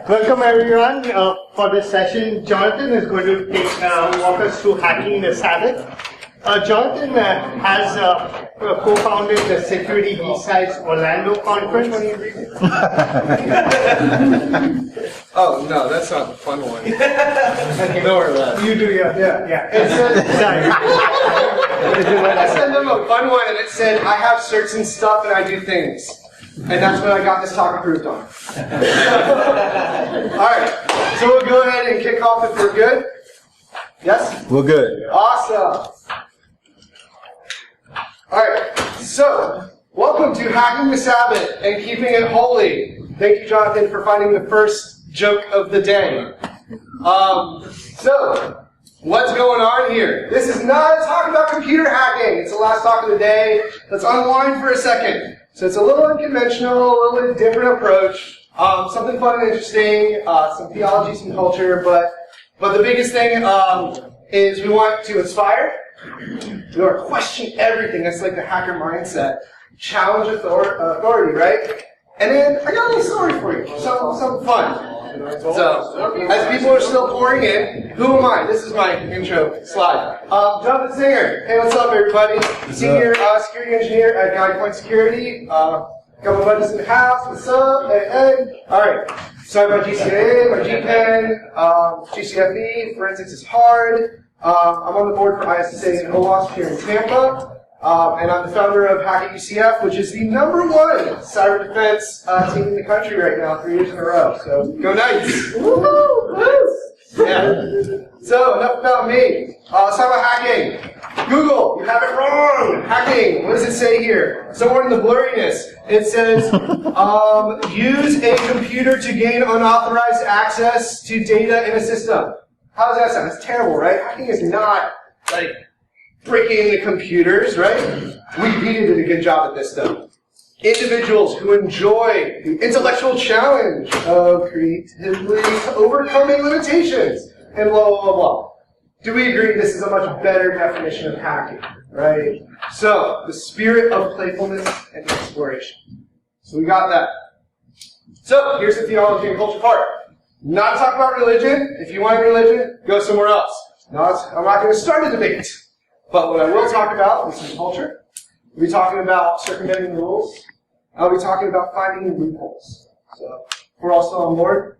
Welcome everyone for this session. Jonathan is going to walk us through hacking the Sabbath. Jonathan has co-founded the Security BSides Orlando conference. Oh, no, that's not the fun one. Okay. Nowhere left. You do, yeah. It said, I sent them a fun one and it said, I have certs and stuff and I do things. And that's what I got this talk approved on. Alright, so we'll go ahead and kick off if we're good. Yes? We're good. Awesome. Alright, so welcome to Hacking the Sabbath and Keeping It Holy. Thank you, Jonathan, for finding the first joke of the day. So, what's going on here? This is not a talk about computer hacking. It's the last talk of the day. Let's unwind for a second. So it's a little unconventional, a little bit different approach. Something fun and interesting, some theology, some culture, but the biggest thing is we want to inspire. We want to question everything. That's like the hacker mindset. Challenge authority, right? And then I got a little story for you. Something fun. So, as people are still pouring in, who am I? This is my intro slide. Jonathan Singer. Hey, what's up, everybody? Senior security engineer at GuidePoint Security. Got my buddies in the house. What's up? Hey. All right. Started my GCA, my GPen, GCFE. Forensics is hard. I'm on the board for ISSA and OWASP here in Tampa. And I'm the founder of Hacking UCF, which is the #1 cyber defense team in the country right now, 3 years in a row. So, go Knights! Woo-hoo! Yeah. So, enough about me. Let's talk about hacking. Google, you have it wrong! Hacking, what does it say here? Somewhere in the blurriness, it says, use a computer to gain unauthorized access to data in a system. How does that sound? It's terrible, right? Hacking is not, like, breaking the computers, right? We did a good job at this, though. Individuals who enjoy the intellectual challenge of creatively overcoming limitations, and blah, blah, blah, blah. Do we agree this is a much better definition of hacking, right? So, the spirit of playfulness and exploration. So we got that. So, here's the theology and culture part. Not talk about religion. If you want religion, go somewhere else. I'm not going to start a debate. But what I will talk about is some culture. We'll be talking about circumventing the rules. I'll be talking about finding loopholes. So, we're all still on board.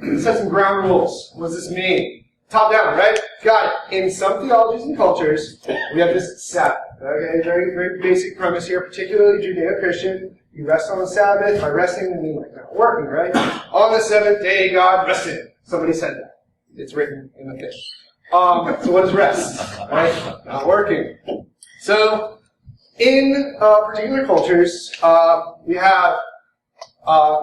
Let's set some ground rules. What does this mean? Top down, right? Got it. In some theologies and cultures, we have this Sabbath. Okay, very, very basic premise here, particularly Judeo-Christian. You rest on the Sabbath. By resting, I mean like not working, right? On the seventh day, God rested. Somebody said that. It's written in the thing. So what is rest? Right? Not working. So, in particular cultures, we have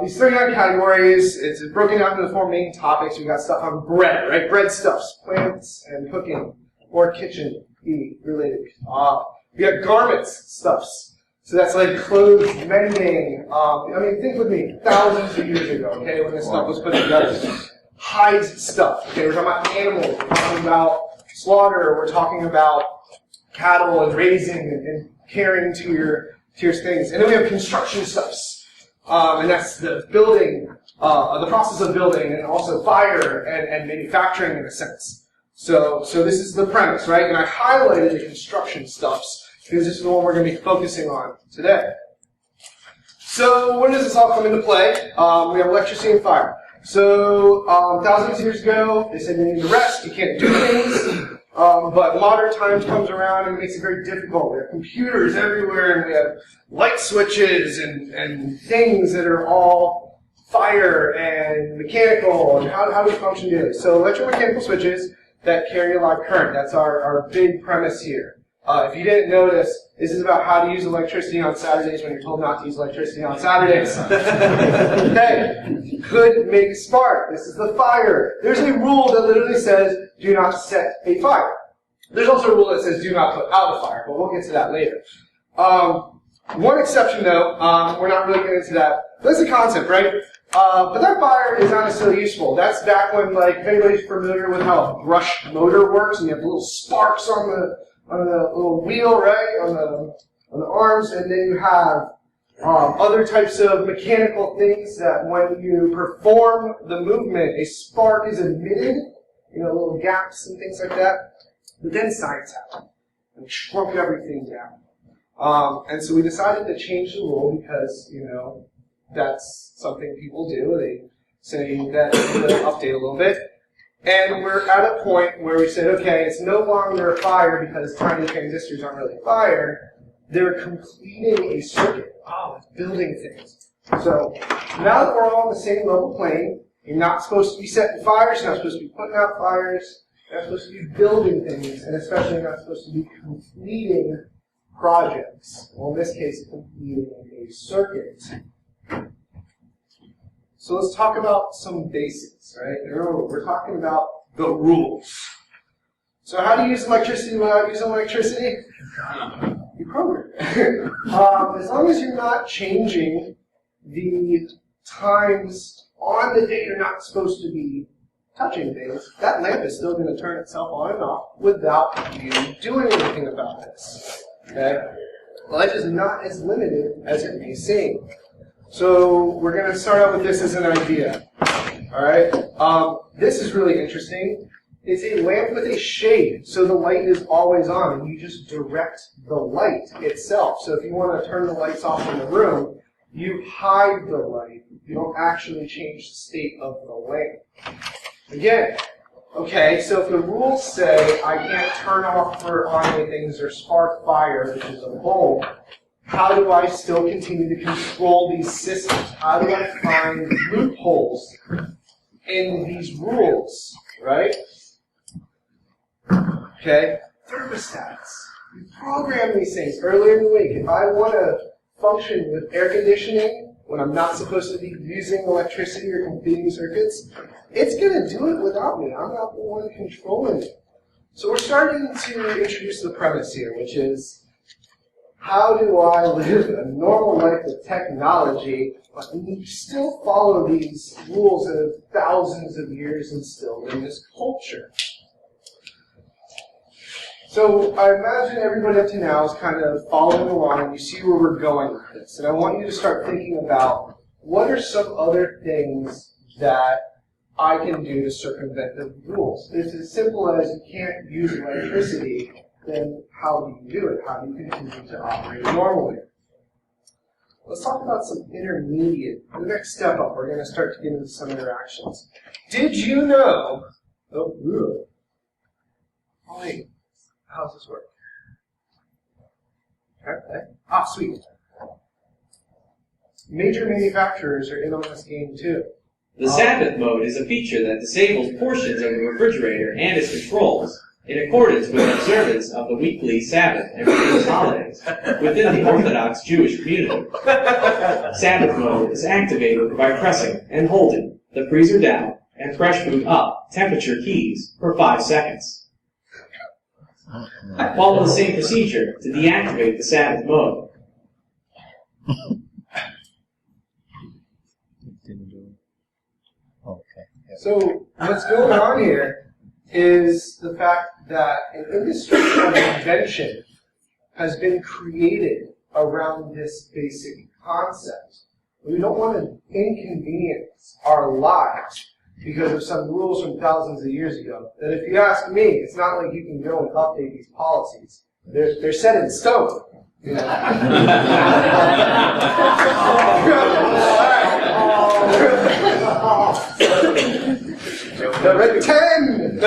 these 39 categories. It's broken down into the 4 main topics. We got stuff on bread, right? Bread stuffs, plants, and cooking, or kitchen-y related. We got garments stuffs. So that's like clothes, mending. Think with me, thousands of years ago, okay, when this stuff was put together. Hides stuff. Okay, we're talking about animals, we're talking about slaughter, we're talking about cattle and raising and caring to your things. And then we have construction stuffs. And that's the building, the process of building, and also fire and manufacturing in a sense. So this is the premise, right? And I highlighted the construction stuffs because this is the one we're going to be focusing on today. So when does this all come into play? We have electricity and fire. So, thousands of years ago, they said you need to rest, you can't do things, but modern times comes around and it makes it very difficult. We have computers everywhere, and we have light switches and things that are all fire and mechanical, and how do we function daily? So, electromechanical switches that carry a live current. That's our big premise here. If you didn't notice, this is about how to use electricity on Saturdays when you're told not to use electricity on Saturdays. Okay. Could make a spark. This is the fire. There's a rule that literally says, do not set a fire. There's also a rule that says, do not put out a fire, but we'll get to that later. One exception, though, we're not really getting into that. That's a concept, right? But that fire is not necessarily useful. That's back when, like, if anybody's familiar with how a brush motor works, and you have little sparks on the little wheel, right, on the arms, and then you have Other types of mechanical things that when you perform the movement, a spark is emitted, little gaps and things like that. But then science happened and shrunk everything down. And so we decided to change the rule because, that's something people do. They say that to update a little bit. And we're at a point where we said, okay, it's no longer fire because tiny transistors aren't really fire. They're completing a circuit. Oh, it's building things. So now that we're all on the same level plane, you're not supposed to be setting fires, you're not supposed to be putting out fires, you're not supposed to be building things, and especially you're not supposed to be completing projects. Well, in this case, completing a circuit. So let's talk about some basics, right? Remember, we're talking about the rules. So how do you use electricity without using electricity? You program it. As long as you're not changing the times on the day you're not supposed to be touching things, that lamp is still going to turn itself on and off without you doing anything about this. Okay? Life is not as limited as it may seem. So we're going to start out with this as an idea. All right? This is really interesting. It's a lamp with a shade, so the light is always on, and you just direct the light itself. So if you want to turn the lights off in the room, you hide the light. You don't actually change the state of the lamp. Again, okay, so if the rules say I can't turn off or on any things or spark fire, which is a bulb, how do I still continue to control these systems? How do I find loopholes in these rules, right? Okay, thermostats. We program these things earlier in the week. If I want to function with air conditioning when I'm not supposed to be using electricity or completing circuits, it's going to do it without me. I'm not the one controlling it. So we're starting to introduce the premise here, which is, how do I live a normal life with technology, but still follow these rules that have thousands of years instilled in this culture? So I imagine everybody up to now is kind of following along, and you see where we're going with this. And I want you to start thinking about, what are some other things that I can do to circumvent the rules? It's as simple as you can't use electricity, then how do you do it? How do you continue to operate normally? Let's talk about some intermediate. The next step up, we're going to start to get into some interactions. Did you know? Oh, wait. How does this work? Okay. Ah, sweet. Major manufacturers are in on this game too. The Sabbath mode is a feature that disables portions of the refrigerator and its controls in accordance with observance of the weekly Sabbath and religious holidays within the Orthodox Jewish community. Sabbath mode is activated by pressing and holding the freezer down and fresh food up temperature keys for 5 seconds. Follow the same procedure to deactivate the Sabbath mode. So what's going on here is the fact that an industry of invention has been created around this basic concept. We don't want to inconvenience our lives because of some rules from thousands of years ago. That if you ask me, it's not like you can go and update these policies. They're set in stone. You know? Number 10!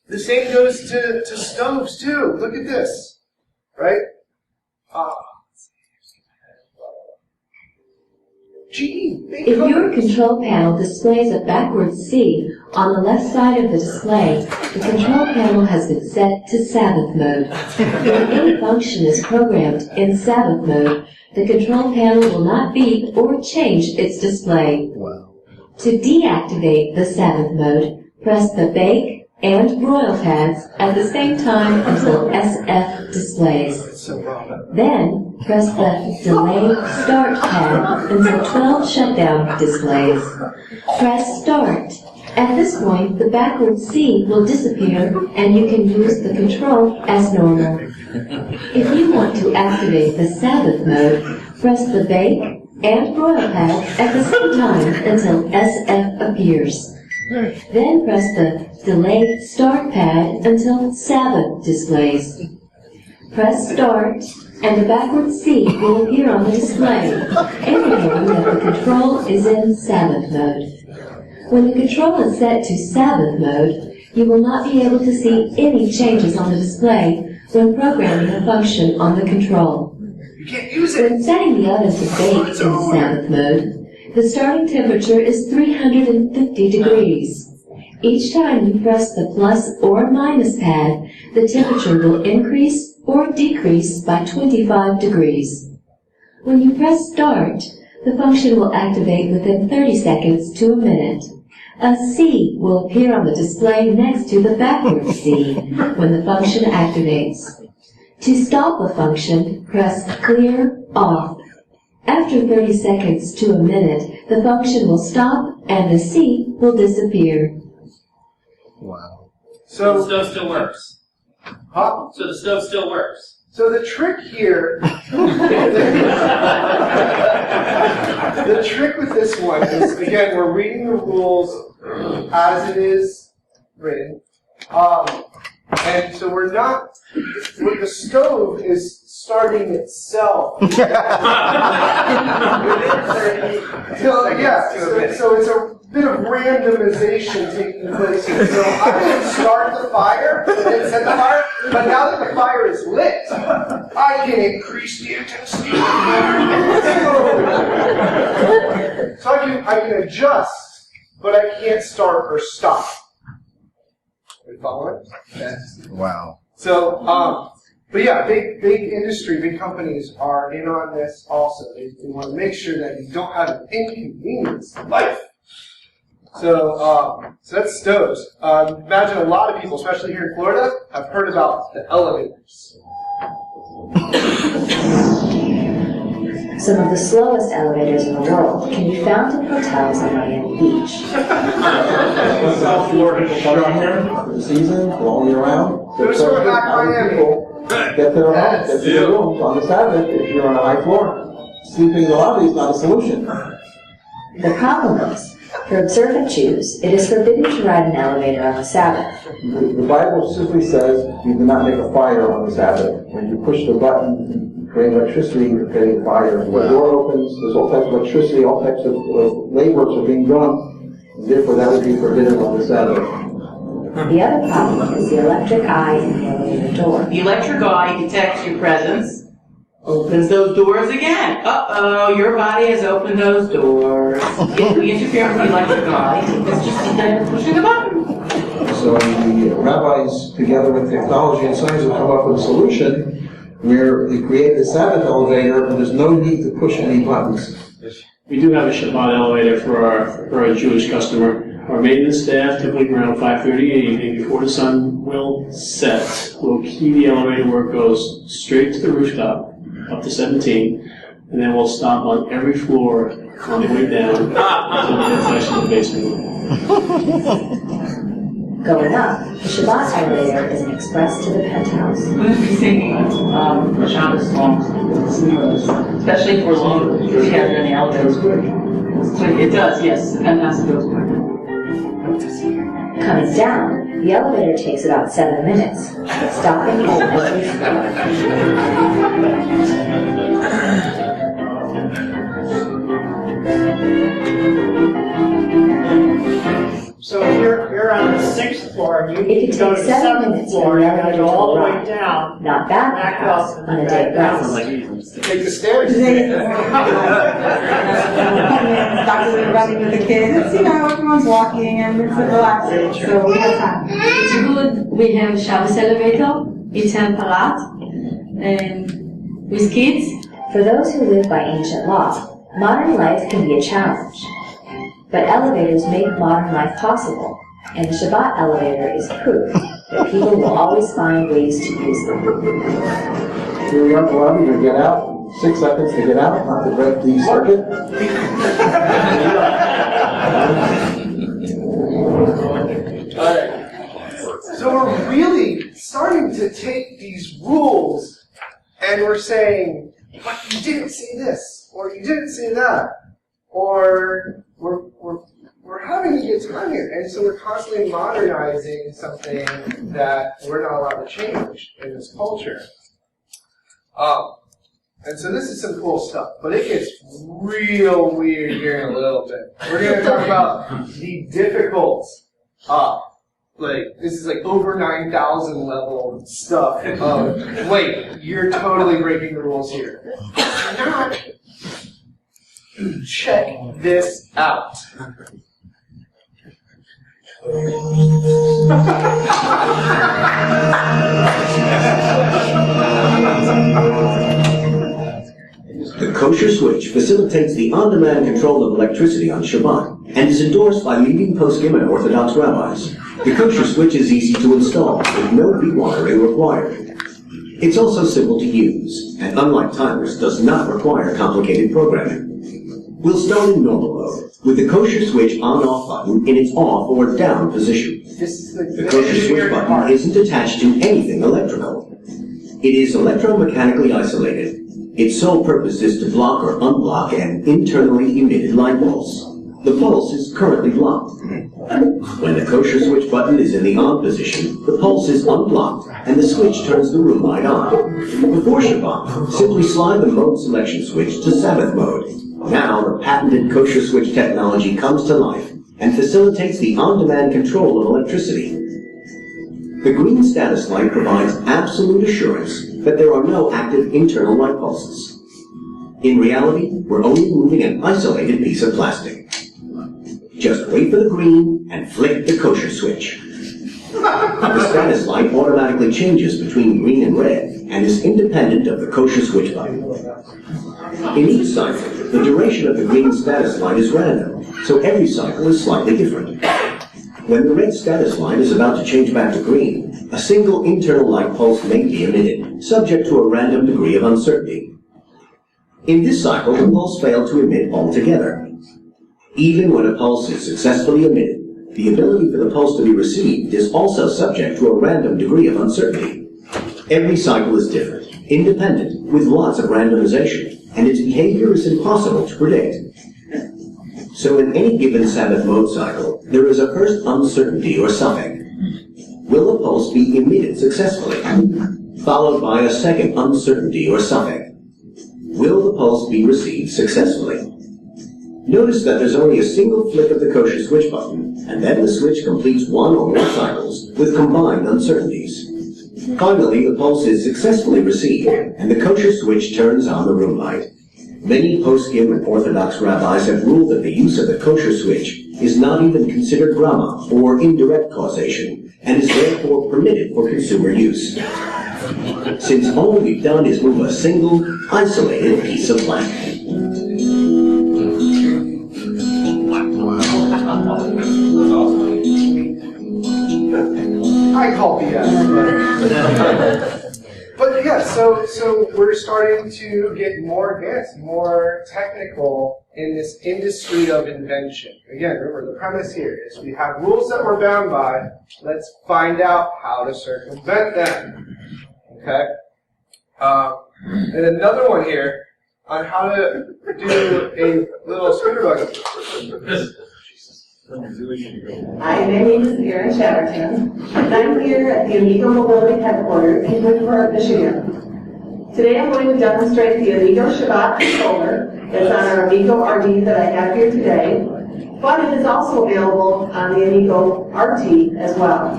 The same goes to stoves too. Look at this, right? If your control panel displays a backwards C on the left side of the display, the control panel has been set to Sabbath mode. When any function is programmed in Sabbath mode, the control panel will not beep or change its display. Wow. To deactivate the Sabbath mode, press the bake and broil pads at the same time until SF displays. Then, press the delay start pad until 12 shutdown displays. Press start At this point, the backward C will disappear and you can use the control as normal. If you want to activate the Sabbath mode, press the bake and broil pad at the same time until SF appears. Then press the delay start pad until Sabbath displays. Press start and the backward C will appear on the display, indicating that the control is in Sabbath mode. When the control is set to Sabbath mode, you will not be able to see any changes on the display when programming a function on the control. You can't use it. When setting the oven to bake in Sabbath mode, the starting temperature is 350 degrees. Each time you press the plus or minus pad, the temperature will increase or decrease by 25 degrees. When you press start, the function will activate within 30 seconds to a minute. A C will appear on the display next to the backward C when the function activates. To stop a function, press clear off. After 30 seconds to a minute, the function will stop and the C will disappear. Wow. So the So, stove still works. huh? So the stove still works. So the trick here, the trick with this one is, again, we're reading the rules as it is written. And so we're not, the stove is starting itself. So it's a bit of randomization taking place here. So I can start the fire and then set the fire, but now that the fire is lit, I can increase the intensity of the fire. So I can adjust, but I can't start or stop. Are you following? Wow. So, but yeah, big industry, big companies are in on this also. They want to make sure that you don't have an inconvenience in life. So that's stoves. Imagine a lot of people, especially here in Florida, have heard about the elevators. Some of the slowest elevators in the world can be found in hotels on Miami Beach. South Florida construction for the season, all year round. Those who are back Miami. People get their homes, get their rooms on the Sabbath if you're on a high floor. Sleeping in the lobby is not a solution. The problem is, for observant Jews, it is forbidden to ride an elevator on the Sabbath. The Bible simply says you do not make a fire on the Sabbath. When you push the button and create electricity, you're creating fire. When the door opens, there's all types of electricity, all types of labors are being done. Therefore, that would be forbidden on the Sabbath. The other problem is the electric eye in the elevator door. The electric eye detects your presence, opens those doors again. Uh-oh, your body has opened those doors. If we interfere with the electric eye, it's just instead of pushing a button. So the rabbis, together with technology and science, have come up with a solution where they created a Sabbath elevator and there's no need to push any buttons. We do have a Shabbat elevator for our Jewish customer. Our maintenance staff, typically around 5:30 in the evening, before the sun will set, will key the elevator where it goes straight to the rooftop, up to 17, and then we'll stop on every floor on the way down until we get flush in the basement. Going up, the Shabbat elevator is an express to the penthouse. Who's be singing Shabbos songs, especially if we're alone together in the elevator? So it does, yes. The penthouse goes quick. Coming down, the elevator takes about 7 minutes, stopping at every floor. So you're on the 6th floor, and you It need could to go to take the 7 7th minutes floor, for you the gotta elevator go to all the way arrive. down. Not bad, Back perhaps, up and on a then day back of down. rest. Take the stairs. Doctors are running with the kids, everyone's walking and it's relaxing, so we have time. It's good. We have Shabbos elevator. It's temperat and with kids. For those who live by ancient law, modern life can be a challenge. But elevators make modern life possible, and the Shabbat elevator is proof that people will always find ways to use them. Here we are in the lobby to get out. 6 seconds to get out, not to break the circuit. to take these rules and we're saying, but you didn't say this, or you didn't say that, or we're having a good time here. And so we're constantly modernizing something that we're not allowed to change in this culture. And so this is some cool stuff, but it gets real weird here in a little bit. We're going to talk about the difficult, this is like over 9,000 level stuff of, wait, you're totally breaking the rules here. You're not. Check this out. The kosher switch facilitates the on-demand control of electricity on Shabbat and is endorsed by leading poskim and Orthodox rabbis. The kosher switch is easy to install with no rewiring required. It's also simple to use, and unlike timers, does not require complicated programming. We'll start in normal mode, with the kosher switch on-off button in its off or down position. The kosher switch button isn't attached to anything electrical. It is electromechanically isolated. Its sole purpose is to block or unblock an internally emitted light pulse. The pulse is currently blocked. When the kosher switch button is in the on position, the pulse is unblocked and the switch turns the room light on. Before Shabbat, simply slide the mode selection switch to Sabbath mode. Now the patented kosher switch technology comes to life and facilitates the on-demand control of electricity. The green status light provides absolute assurance that there are no active internal light pulses. In reality, we're only moving an isolated piece of plastic. Just wait for the green and flick the kosher switch. The status light automatically changes between green and red and is independent of the kosher switch button. In each cycle, the duration of the green status light is random, so every cycle is slightly different. When the red status light is about to change back to green, a single internal light pulse may be emitted, subject to a random degree of uncertainty. In this cycle, the pulse failed to emit altogether. Even when a pulse is successfully emitted, the ability for the pulse to be received is also subject to a random degree of uncertainty. Every cycle is different, independent, with lots of randomization, and its behavior is impossible to predict. So in any given Sabbath mode cycle, there is a first uncertainty or suffix. Will the pulse be emitted successfully? Followed by a second uncertainty or suffix. Will the pulse be received successfully? Notice that there's only a single flick of the kosher switch button, and then the switch completes one or more cycles with combined uncertainties. Finally, the pulse is successfully received, and the kosher switch turns on the room light. Many poskim and Orthodox rabbis have ruled that the use of the kosher switch is not even considered grama, or indirect causation, and is therefore permitted for consumer use. Since all we've done is move a single, isolated piece of plastic. I call BS. But yeah, so we're starting to get more advanced, more technical in this industry of invention. Again, remember, the premise here is we have rules that we're bound by. Let's find out how to circumvent them. Okay? And another one here on how to do a little spinner buggy. Hi, my name is Erin Chatterton, and I'm here at the Amigo Mobility Headquarters in Woodford, Michigan. Today I'm going to demonstrate the Amigo Shabbat controller that's on our Amigo RD that I have here today, but it is also available on the Amigo RT as well.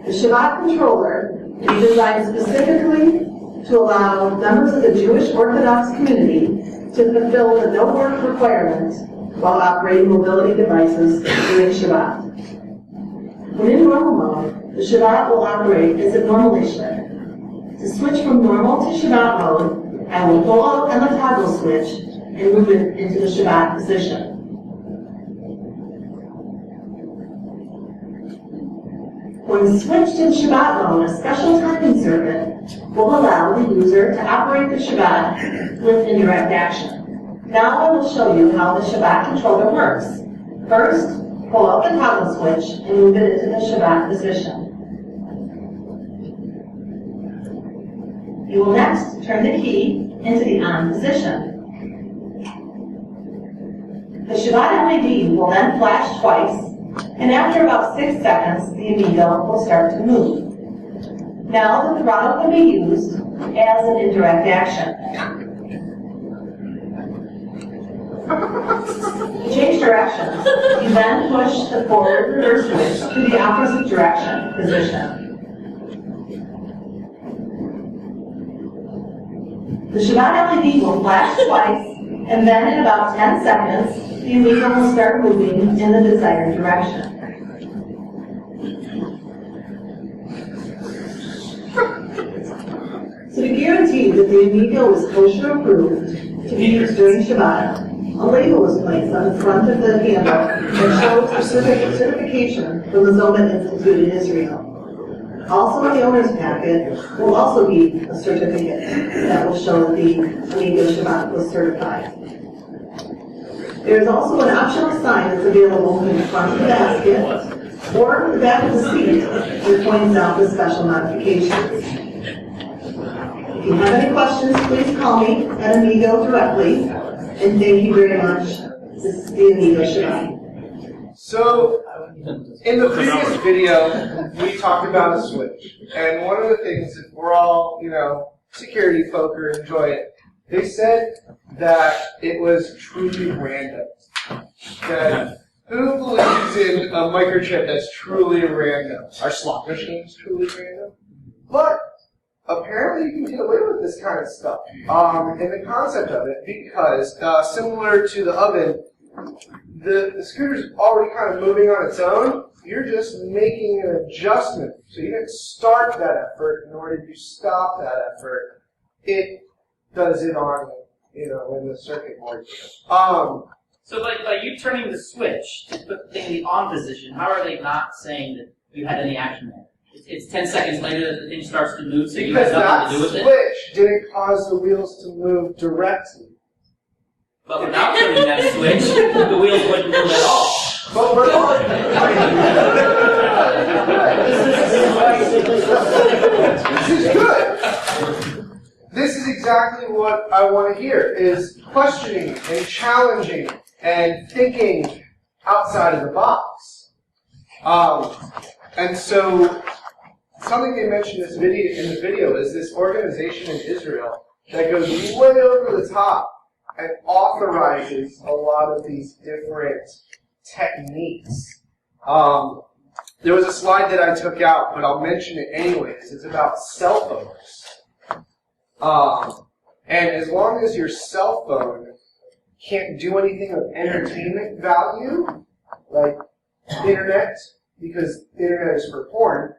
The Shabbat controller is designed specifically to allow members of the Jewish Orthodox community to fulfill the no work requirement while operating mobility devices during Shabbat. When in normal mode, the Shabbat will operate as it normally should. To switch from normal to Shabbat mode, I will pull out on the toggle switch and move it into the Shabbat position. When switched in Shabbat mode, a special timing circuit will allow the user to operate the Shabbat with indirect action. Now I will show you how the Shabbat controller works. First, pull out the toggle switch and move it into the Shabbat position. You will next turn the key into the on position. The Shabbat LED will then flash twice, and after about 6 seconds, the amigo will start to move. Now the throttle can be used as an indirect action. To change directions, you then push the forward reverse switch to the opposite direction position. The Shabbat LED will flash twice, and then in about 10 seconds, the amigo will start moving in the desired direction. So to guarantee that the amigo is kosher approved to be used during Shabbat, a label is placed on the front of the handle that shows the certification from the Zoman Institute in Israel. Also in the owner's packet will also be a certificate that will show that the amigo Shabbat was certified. There is also an optional sign that's available in the front of the basket or the back of the seat that points out the special modifications. If you have any questions, please call me at Amigo directly. And thank you very much. This is the Amigo Shabbat. So, in the previous video, we talked about a switch. And one of the things that we're all, security folk who enjoy it, they said that it was truly random. That who believes in a microchip that's truly random? Are slot machines truly random? But apparently you can get away with this kind of stuff. And the concept of it, because similar to the oven, the scooter's already kind of moving on its own. You're just making an adjustment. So you didn't start that effort, nor did you stop that effort. It does it on, in the circuit board. So by you turning the switch to put the thing in the on position, how are they not saying that you had any action there? It's 10 seconds later that the thing starts to move, so you have nothing to do with it? Because that switch didn't cause the wheels to move directly. But without turning that switch, the wheels wouldn't move at all. But we're on. This is good. This is exactly what I want to hear, is questioning and challenging and thinking outside of the box. And so, something they mentioned in the video is this organization in Israel that goes way over the top and authorizes a lot of these different techniques. There was a slide that I took out, but I'll mention it anyways. It's about cell phones. And as long as your cell phone can't do anything of entertainment value, like internet, because the internet is for porn,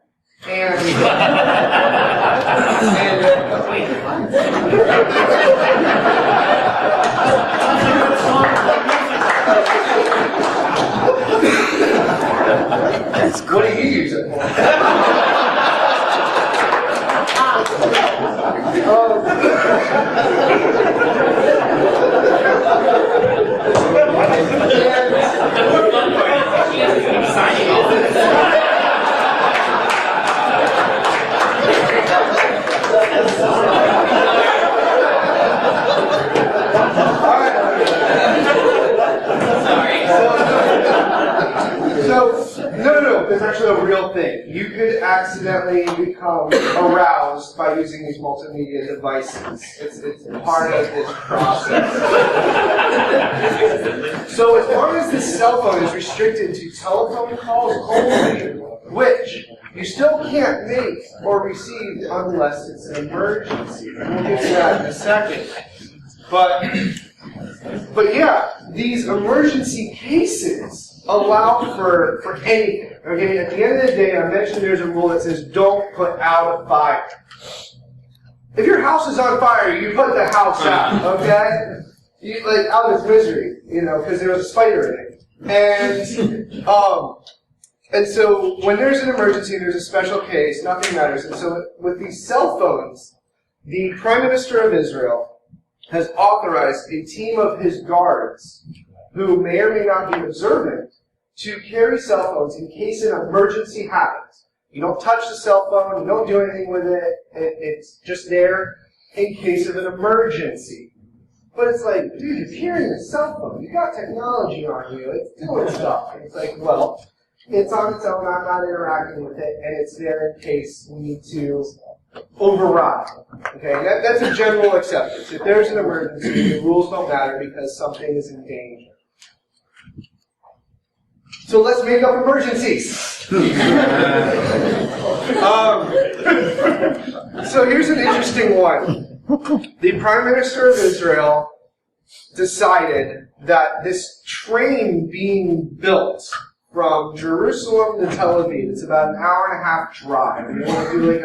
what do you use it for? No, there's actually a real thing. You could accidentally become aroused by using these multimedia devices. It's part of this process. So as long as the cell phone is restricted to telephone calls only, which you still can't make or receive unless it's an emergency. We'll get to that in a second. But yeah, these emergency cases allow for anything. Okay, at the end of the day, I mentioned there's a rule that says don't put out a fire. If your house is on fire, you put the house out, okay? Out of its misery, because there was a spider in it. And so when there's an emergency, there's a special case, nothing matters. And so with these cell phones, the Prime Minister of Israel has authorized a team of his guards who may or may not be observant to carry cell phones in case an emergency happens. You don't touch the cell phone, you don't do anything with it, it's just there in case of an emergency. But it's like, dude, you're carrying a cell phone, you got technology on you, it's doing stuff. And it's like, well, it's on its own, I'm not interacting with it, and it's there in case we need to override. Okay, that's a general acceptance. If there's an emergency, the rules don't matter because something is in danger. So let's make up emergencies. So here's an interesting one. The Prime Minister of Israel decided that this train being built from Jerusalem to Tel Aviv, it's about an hour and a half drive. And they want to do like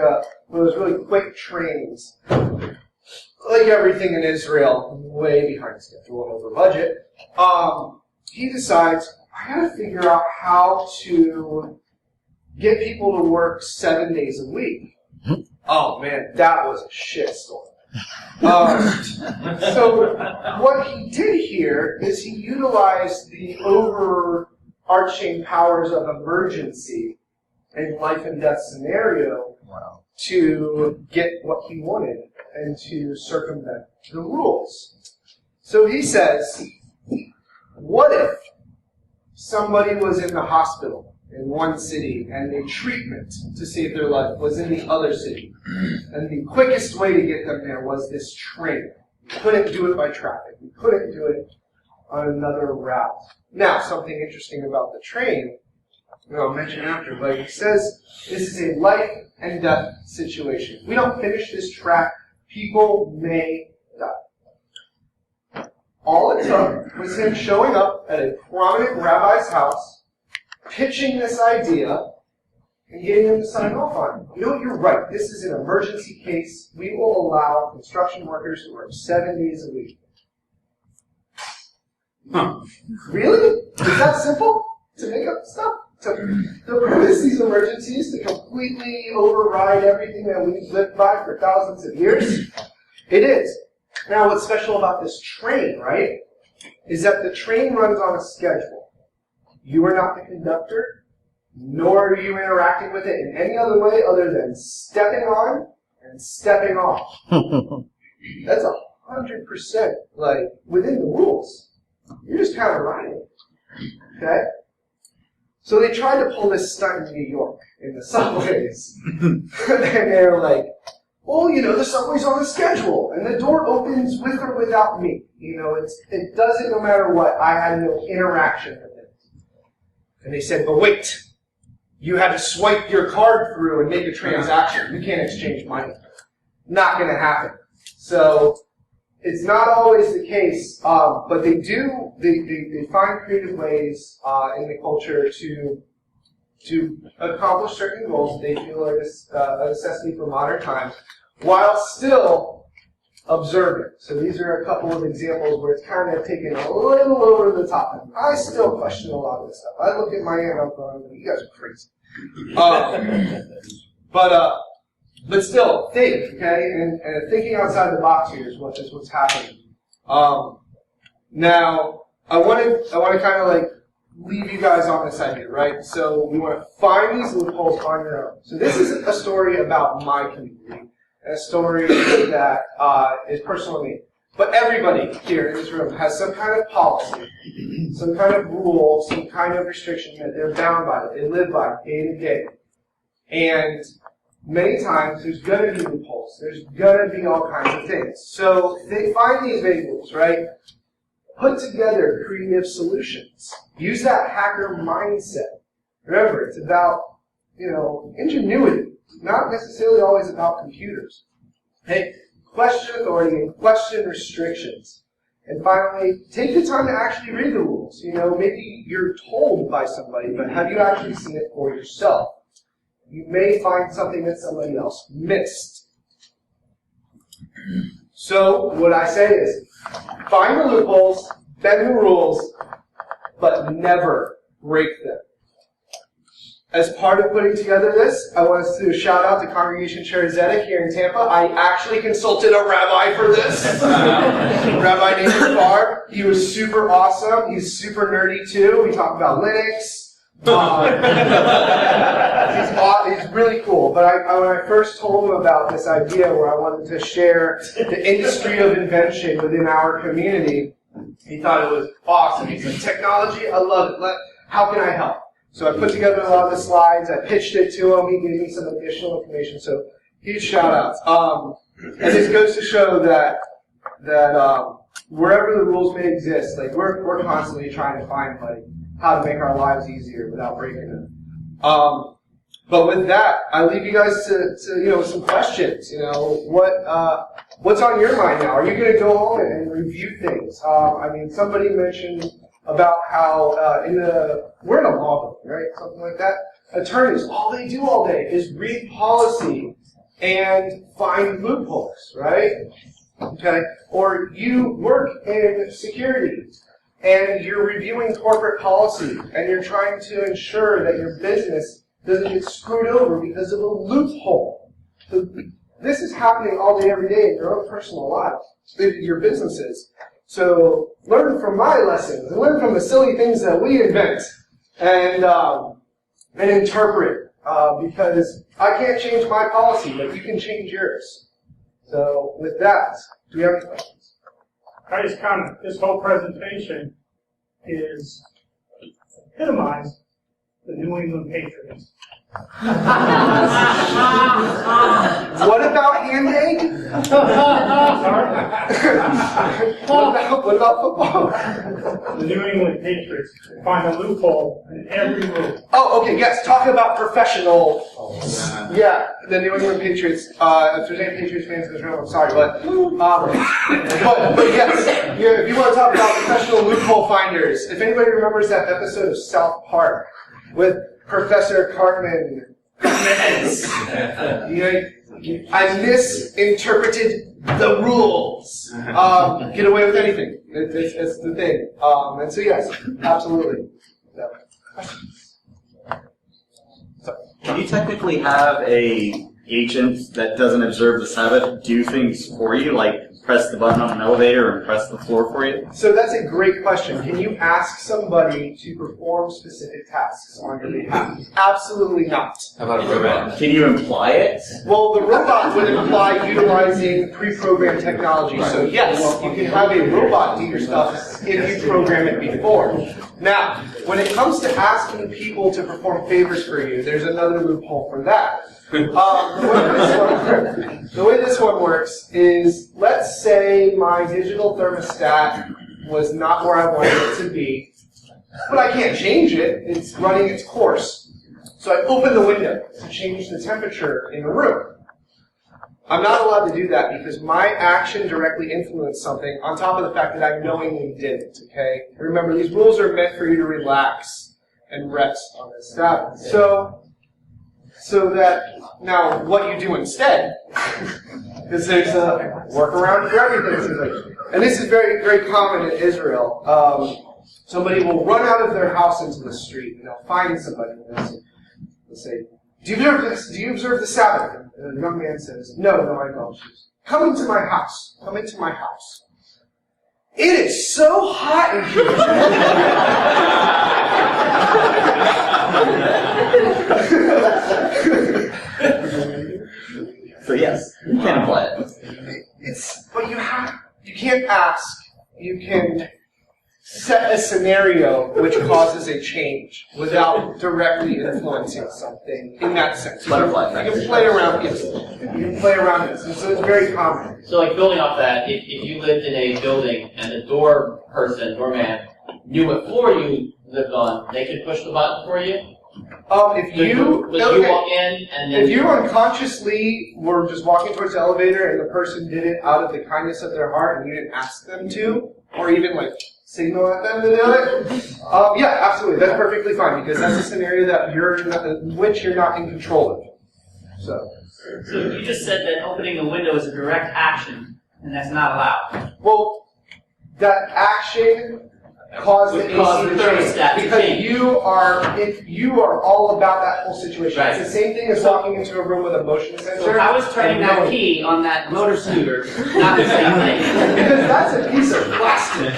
one of those really quick trains. Like everything in Israel, way behind schedule and over budget. He decides, I gotta figure out how to get people to work 7 days a week. Oh man, that was a shitstorm. So what he did here is he utilized the overarching powers of emergency and life and death scenario to get what he wanted and to circumvent the rules. So he says, what if somebody was in the hospital in one city and a treatment to save their life was in the other city, and the quickest way to get them there was this train? We couldn't do it by traffic. We couldn't do it on another route. Now, something interesting about the train, I'll mention after, but he says this is a life and death situation. If we don't finish this track, people may die. All it took was him showing up at a prominent rabbi's house, pitching this idea, and getting him to sign off on it. You know, you're right. This is an emergency case. We will allow construction workers to work 7 days a week. Huh. Really? Is that simple? To make up stuff? To produce these emergencies, to completely override everything that we've lived by for thousands of years? It is. Now, what's special about this train, right, is that the train runs on a schedule. You are not the conductor, nor are you interacting with it in any other way other than stepping on and stepping off. That's 100% like within the rules. You're just kind of riding. Okay? So they tried to pull this stunt in New York in the subways. And they're like, well, you know, the subway's on the schedule, and the door opens with or without me. You know, it does it no matter what. I had no interaction with it. And they said, but wait, you had to swipe your card through and make a transaction. You can't exchange money. Not going to happen. So it's not always the case, but they do. They find creative ways in the culture to accomplish certain goals that they feel are a necessity for modern times, while still observing. So these are a couple of examples where it's kind of taken a little over the top. I still question a lot of this stuff. I look at my aunt and uncle and I'm like, you guys are crazy. But still, think, okay? And thinking outside the box here is what's happening. Now, I want to kind of like leave you guys on this idea, right? So we want to find these loopholes on your own. So this is a story about my community, and a story that is personal to me. But everybody here in this room has some kind of policy, some kind of rule, some kind of restriction that they're bound by, that they live by day to day. And many times there's going to be loopholes. There's going to be all kinds of things. So they find these variables, right? Put together creative solutions. Use that hacker mindset. Remember, it's about, ingenuity. Not necessarily always about computers. Hey, question authority and question restrictions. And finally, take the time to actually read the rules. Maybe you're told by somebody, but have you actually seen it for yourself? You may find something that somebody else missed. So, what I say is, find the loopholes, bend the rules, but never break them. As part of putting together this, I want us to shout out to Congregation Cherizedek here in Tampa. I actually consulted a rabbi for this. Rabbi named Farb. He was super awesome. He's super nerdy too. We talked about Linux. He's really cool. But when I first told him about this idea where I wanted to share the industry of invention within our community, he thought it was awesome. He's like, technology, I love it. How can I help? So I put together a lot of the slides. I pitched it to him. He gave me some additional information. So huge shout outs. And this goes to show that wherever the rules may exist, like we're constantly trying to find like how to make our lives easier without breaking them. But with that, I leave you guys to some questions. What's on your mind now? Are you going to go home and review things? Somebody mentioned about how we're in a law building, right? Something like that. Attorneys, all they do all day is read policy and find loopholes, right? Okay? Or you work in security and you're reviewing corporate policy and you're trying to ensure that your business doesn't get screwed over because of a loophole. So this is happening all day, every day in your own personal lives, your businesses. So learn from my lessons and learn from the silly things that we invent and interpret, because I can't change my policy, but you can change yours. So with that, do we have any questions? I just comment, this whole presentation is epitomized the New England Patriots. What about hand egg? What about football? The New England Patriots find a loophole in every rule. Oh, okay, yes. Talk about professional. Yeah, the New England Patriots. If there's any Patriots fans in this room, I'm sorry, but yes, if you want to talk about professional loophole finders, if anybody remembers that episode of South Park with Professor Cartman. I misinterpreted the rules. Get away with anything. It's the thing. And so yes, absolutely. Can you technically have a agent that doesn't observe the Sabbath do things for you, like press the button on an elevator and press the floor for you? So that's a great question. Can you ask somebody to perform specific tasks on your behalf? Absolutely not. How about a robot? Can you imply it? Well, the robot would imply utilizing pre-programmed technology. So yes, you can have a robot do your stuff if you program it before. Now, when it comes to asking people to perform favors for you, there's another loophole for that. The way this one works is, let's say my digital thermostat was not where I wanted it to be, but I can't change it. It's running its course. So I open the window to change the temperature in the room. I'm not allowed to do that because my action directly influenced something on top of the fact that I knowingly didn't, okay? Remember, these rules are meant for you to relax and rest on this Sabbath. So that, now, what you do instead, because there's a workaround for everything. And this is very, very common in Israel. Somebody will run out of their house into the street, and they'll find somebody, and they'll say, do you observe this? Do you observe the Sabbath? And the young man says, no, I don't. Come into my house. Come into my house. It is so hot in here. So yes, you can apply it. But you can't ask. You can set a scenario which causes a change without directly influencing something in that sense. Butterfly effect. You can play around it. You can play around it. So it's very common. So like building off that, if you lived in a building and the doorman, knew what floor you lived on, they could push the button for you? If you walk in and then... If you unconsciously were just walking towards the elevator and the person did it out of the kindness of their heart and you didn't ask them to, or even like signal at them to do it, yeah, absolutely, that's perfectly fine because that's a scenario that you're not in control of. So you just said that opening the window is a direct action, and that's not allowed. Well, that action cause the Would AC cause the to thermostat to because change. you are all about that whole situation. Right. It's the same thing as walking into a room with a motion sensor. So how is turning and that knowing- key on that motor scooter not the same thing? Because that's a piece of plastic.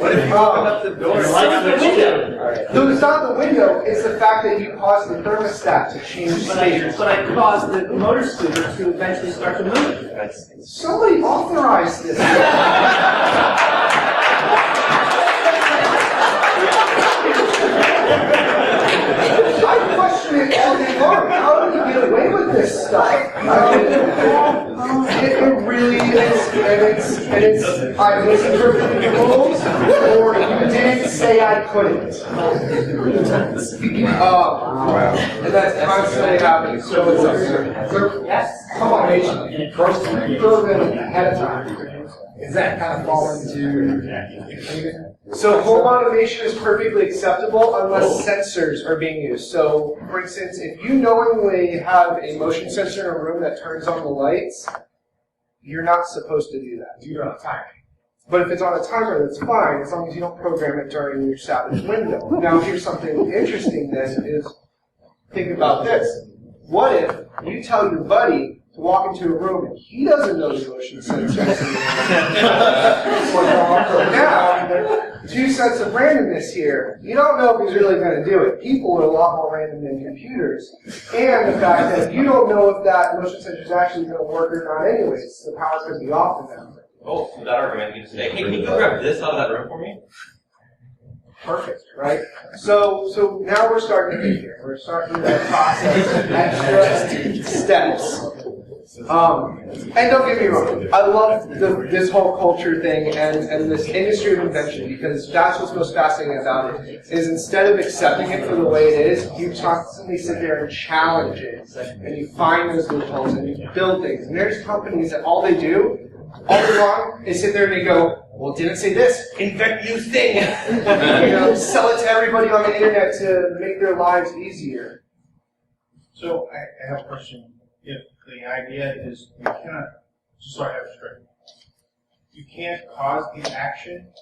What if you open up the door? It's like the window. No, it's not the window. It's the fact that you caused the thermostat to change But stages. I caused the motor scooter to eventually start to move. Somebody authorized this. I question it all day long. How do you get away with this stuff? It really is, and it's I misinterpreted the rules, or you didn't say I couldn't. And that's constantly happening. So Yes. come on, H. Program ahead of time. Is that kind of fall into? So home automation is perfectly acceptable unless sensors are being used. So, for instance, if you knowingly have a motion sensor in a room that turns on the lights, you're not supposed to do that. You're on a timer. But if it's on a timer, that's fine, as long as you don't program it during your Sabbath window. Now, here's something interesting then, is think about this. What if you tell your buddy to walk into a room and he doesn't know the motion sensors? Now, two sets of randomness here. You don't know if he's really going to do it. People are a lot more random than computers. And the fact that you don't know if that motion sensor is actually going to work or not anyways. The power's going to be off in that. Oh, so that argument you can say, hey, can you go grab this out of that room for me? Perfect, right? So now we're starting to think here. We're starting to process extra steps. And don't get me wrong, I love this whole culture thing and this industry of invention, because that's what's most fascinating about it, is instead of accepting it for the way it is, you constantly sit there and challenge it, and you find those loopholes, and you build things. And there's companies that all they do, all day long, is sit there and they go, well, it didn't say this, invent new thing. Sell it to everybody on the internet to make their lives easier. So I have a question. If the idea is you cannot, just so I have it straight, you can't cause the action.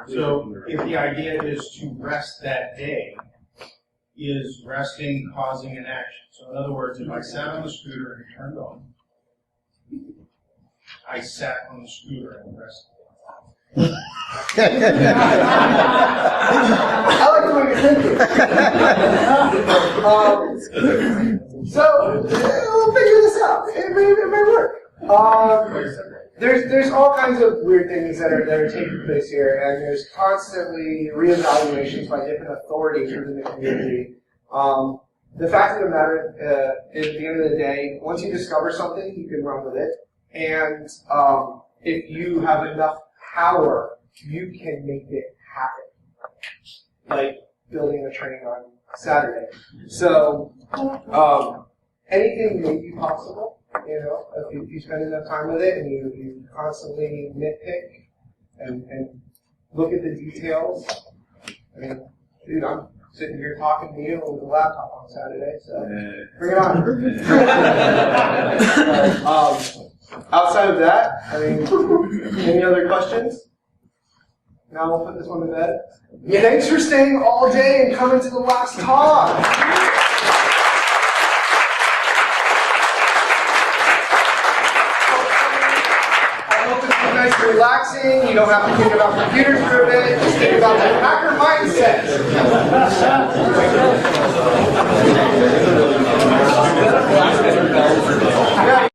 So if the idea is to rest that day, is resting causing an action? So in other words, if I sat on the scooter and it turned on, I sat on the scooter and rested. I like the way you're thinking. So we'll figure this out. It may work. There's all kinds of weird things that are taking place here, and there's constantly reevaluations by different authorities within the community. The fact of the matter is, at the end of the day, once you discover something, you can run with it. And if you have enough power, you can make it happen. Like building a train on Saturday. So anything may be possible, if you spend enough time with it and you constantly nitpick and look at the details. I mean, dude, I'm sitting here talking to you with a laptop on Saturday, so bring it on. Outside of that, I mean, any other questions? Now we'll put this one to bed. Yeah, thanks for staying all day and coming to the last talk. I hope this was nice and relaxing. You don't have to think about computers for a bit. Just think about that hacker mindset. Yeah,